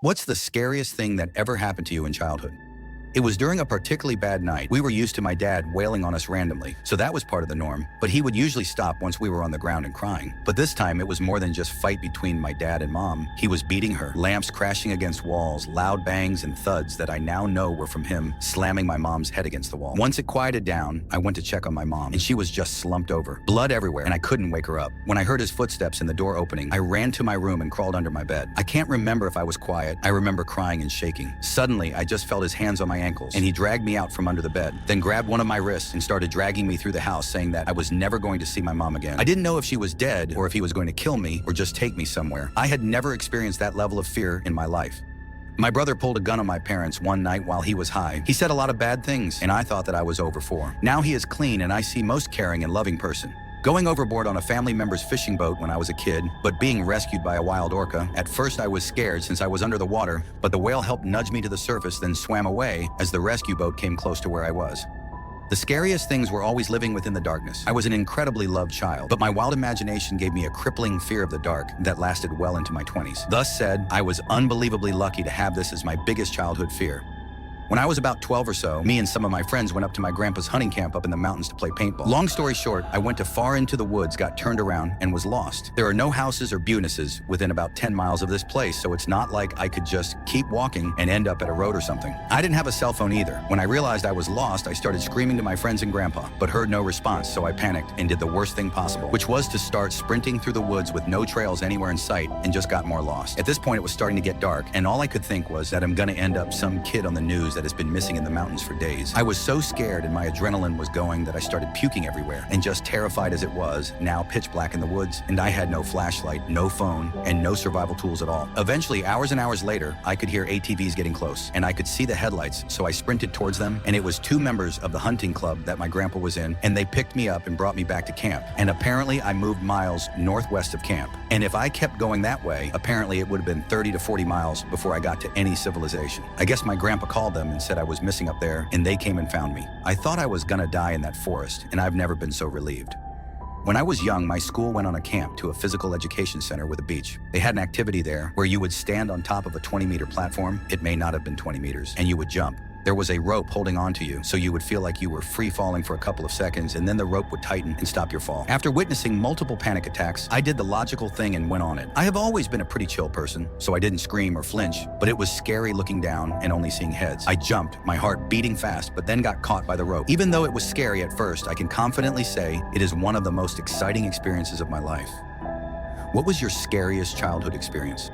What's the scariest thing that ever happened to you in childhood? It was during a particularly bad night. We were used to my dad wailing on us randomly, so that was part of the norm, but he would usually stop once we were on the ground and crying. But this time, it was more than just fight between my dad and mom. He was beating her, lamps crashing against walls, loud bangs and thuds that I now know were from him slamming my mom's head against the wall. Once it quieted down, I went to check on my mom, and she was just slumped over, blood everywhere, and I couldn't wake her up. When I heard his footsteps in the door opening, I ran to my room and crawled under my bed. I can't remember if I was quiet. I remember crying and shaking. Suddenly, I just felt his hands on my ankles, and he dragged me out from under the bed, then grabbed one of my wrists and started dragging me through the house, saying that I was never going to see my mom again. I didn't know if she was dead or if he was going to kill me or just take me somewhere. I had never experienced that level of fear in my life. My brother pulled a gun on my parents one night while he was high. He said a lot of bad things, and I thought that I was over for. Now he is clean, and I see most caring and loving person. Going overboard on a family member's fishing boat when I was a kid, but being rescued by a wild orca, at first I was scared since I was under the water, but the whale helped nudge me to the surface, then swam away as the rescue boat came close to where I was. The scariest things were always living within the darkness. I was an incredibly loved child, but my wild imagination gave me a crippling fear of the dark that lasted well into my 20s. Thus said, I was unbelievably lucky to have this as my biggest childhood fear. When I was about 12 or so, me and some of my friends went up to my grandpa's hunting camp up in the mountains to play paintball. Long story short, I went far into the woods, got turned around, and was lost. There are no houses or businesses within about 10 miles of this place, so it's not like I could just keep walking and end up at a road or something. I didn't have a cell phone either. When I realized I was lost, I started screaming to my friends and grandpa, but heard no response, so I panicked and did the worst thing possible, which was to start sprinting through the woods with no trails anywhere in sight and just got more lost. At this point, it was starting to get dark, and all I could think was that I'm gonna end up some kid on the news that has been missing in the mountains for days. I was so scared and my adrenaline was going that I started puking everywhere, and just terrified as it was, now pitch black in the woods, and I had no flashlight, no phone, and no survival tools at all. Eventually, hours and hours later, I could hear ATVs getting close, and I could see the headlights, so I sprinted towards them, and it was two members of the hunting club that my grandpa was in, and they picked me up and brought me back to camp. And apparently, I moved miles northwest of camp. And if I kept going that way, apparently it would have been 30 to 40 miles before I got to any civilization. I guess my grandpa called them and said I was missing up there, and they came and found me. I thought I was gonna die in that forest, and I've never been so relieved. When I was young, my school went on a camp to a physical education center with a beach. They had an activity there where you would stand on top of a 20-meter platform, it may not have been 20 meters, and you would jump. There was a rope holding onto you, so you would feel like you were free falling for a couple of seconds, and then the rope would tighten and stop your fall. After witnessing multiple panic attacks, I did the logical thing and went on it. I have always been a pretty chill person, so I didn't scream or flinch, but it was scary looking down and only seeing heads. I jumped, my heart beating fast, but then got caught by the rope. Even though it was scary at first, I can confidently say it is one of the most exciting experiences of my life. What was your scariest childhood experience?